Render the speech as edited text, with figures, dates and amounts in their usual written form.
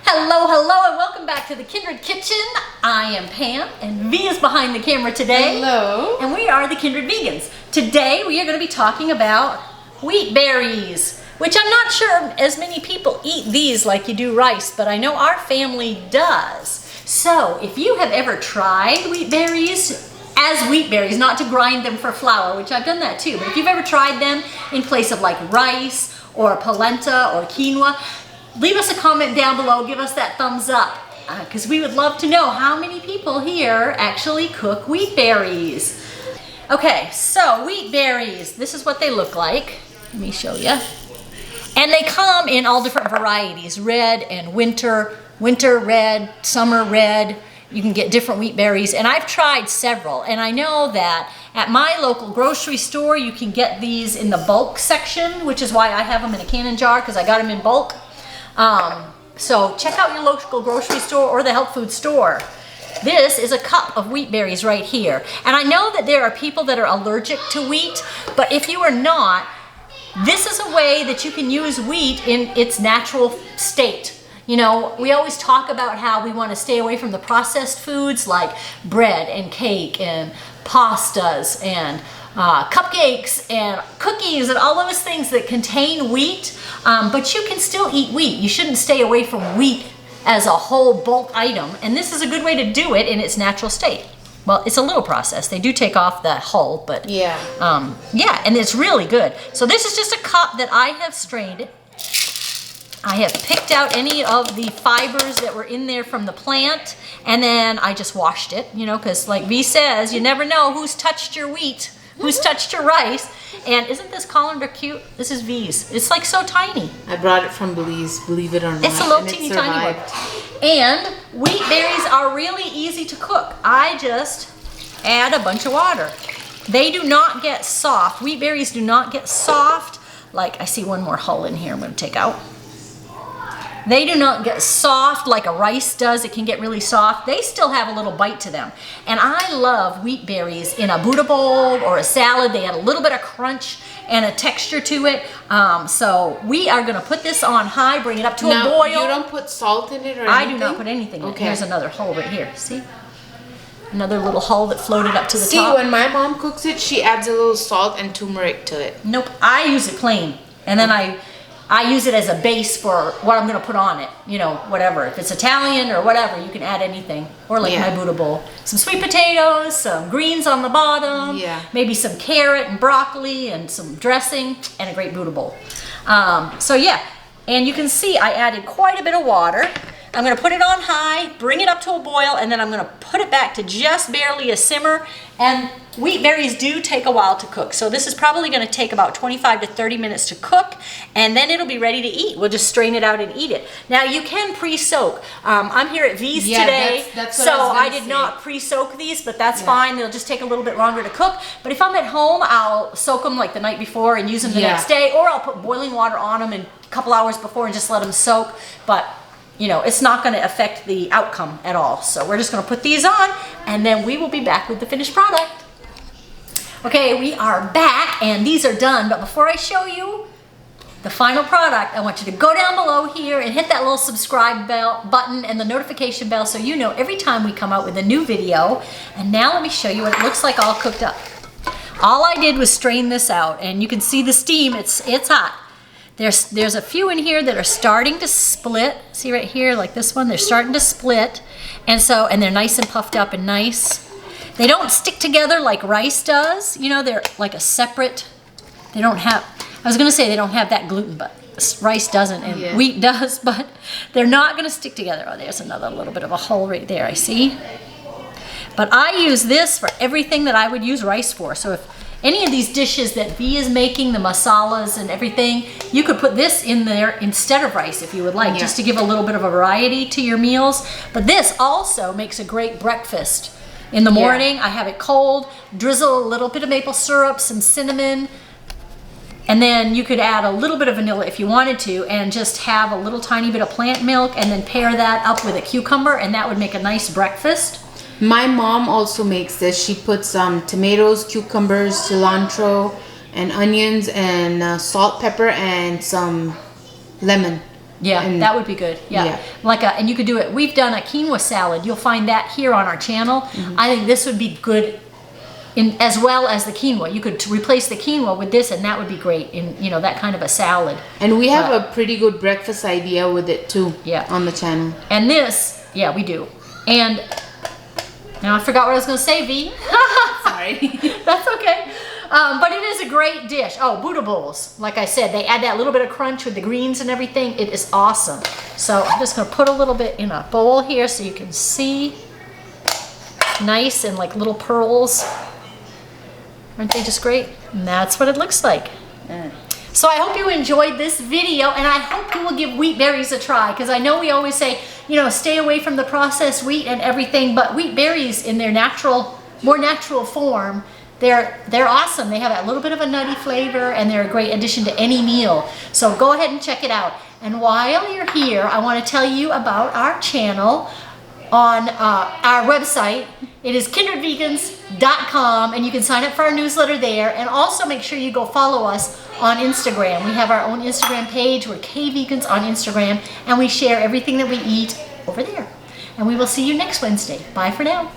Hello, hello, and welcome back to the Kindred Kitchen. I am Pam, and V is behind the camera today. Hello. And we are the Kindred Vegans. Today we are going to be talking about wheat berries, which I'm not sure as many people eat these like you do rice, but I know our family does. So if you have ever tried wheat berries as wheat berries, not to grind them for flour, which I've done that too, but if you've ever tried them in place of like rice or polenta or quinoa, leave us a comment down below, give us that thumbs up, because we would love to know how many people here actually cook wheat berries. Okay, so wheat berries, this is what they look like. Let me show you. And they come in all different varieties, red and winter red, summer red. You can get different wheat berries, and I've tried several, and I know that at my local grocery store you can get these in the bulk section, which is why I have them in a canning jar, because I got them in bulk. So check out your local grocery store or the health food store. This is a cup of wheat berries right here. And I know that there are people that are allergic to wheat, but if you are not, this is a way that you can use wheat in its natural state. You know, we always talk about how we want to stay away from the processed foods like bread and cake and pastas and cupcakes and cookies and all those things that contain wheat, but you can still eat wheat. You shouldn't stay away from wheat as a whole bulk item, and this is a good way to do it in its natural state. Well, it's a little process. They do take off the hull, but yeah, and it's really good. So this is just a cup that I have strained it. I have picked out any of the fibers that were in there from the plant, and then I just washed it, you know, because like V says, you never know who's touched your wheat, who's touched your rice. And isn't this colander cute? This is V's. It's like so tiny. I brought it from Belize, believe it or not. It's a little teeny tiny one. And wheat berries are really easy to cook. I just add a bunch of water. They do not get soft. Wheat berries do not get soft. Like, I see one more hull in here I'm going to take out. They do not get soft like a rice does. It can get really soft. They still have a little bite to them. And I love wheat berries in a Buddha bowl or a salad. They add a little bit of crunch and a texture to it. So we are going to put this on high, bring it up to a boil. You don't put salt in it or anything? I do not put anything in it. Here's another hull right here. See? Another little hull that floated up to the top. See, when my mom cooks it, she adds a little salt and turmeric to it. Nope. I use it plain. And then I use it as a base for what I'm going to put on it. You know, whatever. If it's Italian or whatever, you can add anything. Or like my Buddha bowl. Some sweet potatoes, some greens on the bottom, maybe some carrot and broccoli and some dressing, and a great Buddha bowl. So yeah, and you can see I added quite a bit of water. I'm going to put it on high, bring it up to a boil, and then I'm going to put it back to just barely a simmer. And wheat berries do take a while to cook. So this is probably going to take about 25 to 30 minutes to cook, and then it'll be ready to eat. We'll just strain it out and eat it. Now you can pre-soak. I'm here at V's today, that's so I did not pre-soak these, but that's fine. They'll just take a little bit longer to cook. But if I'm at home, I'll soak them like the night before and use them the next day, or I'll put boiling water on them and a couple hours before and just let them soak. But you know, it's not going to affect the outcome at all. So we're just going to put these on, and then we will be back with the finished product. Okay, we are back, and these are done. But before I show you the final product, I want you to go down below here and hit that little subscribe button and the notification bell so you know every time we come out with a new video. And now let me show you what it looks like all cooked up. All I did was strain this out, and you can see the steam. It's hot. There's a few in here that are starting to split. See right here, like this one, they're starting to split. And they're nice and puffed up and nice. They don't stick together like rice does. You know, they're like a separate, they don't have, I was gonna say they don't have that gluten, but rice doesn't and wheat does, but they're not gonna stick together. Oh, there's another little bit of a hole right there, I see. But I use this for everything that I would use rice for. So if any of these dishes that V is making, the masalas and everything, you could put this in there instead of rice if you would like, just to give a little bit of a variety to your meals. But this also makes a great breakfast. In the morning, I have it cold, drizzle a little bit of maple syrup, some cinnamon, and then you could add a little bit of vanilla if you wanted to, and just have a little tiny bit of plant milk, and then pair that up with a cucumber, and that would make a nice breakfast. My mom also makes this. She puts tomatoes, cucumbers, cilantro, and onions, and salt, pepper, and some lemon. Yeah, And- that would be good. Yeah. Yeah. And you could do it. We've done a quinoa salad. You'll find that here on our channel. Mm-hmm. I think this would be good as well as the quinoa. You could replace the quinoa with this, and that would be great in, you know, that kind of a salad. And we have a pretty good breakfast idea with it too. Yeah. On the channel. And this, yeah, we do. And now I forgot what I was going to say, V. Sorry. That's okay. But it is a great dish. Oh, Buddha bowls. Like I said, they add that little bit of crunch with the greens and everything. It is awesome. So I'm just going to put a little bit in a bowl here so you can see. Nice and like little pearls. Aren't they just great? And that's what it looks like. So I hope you enjoyed this video, and I hope you will give wheat berries a try, because I know we always say, you know, stay away from the processed wheat and everything, but wheat berries in their natural, more natural form, they're awesome. They have that little bit of a nutty flavor, and they're a great addition to any meal. So go ahead and check it out. And while you're here, I want to tell you about our channel on our website. It is kindredvegans.com, and you can sign up for our newsletter there, and also make sure you go follow us on Instagram. We have our own Instagram page. We're KVegans on Instagram, and we share everything that we eat over there. And we will see you next Wednesday. Bye for now.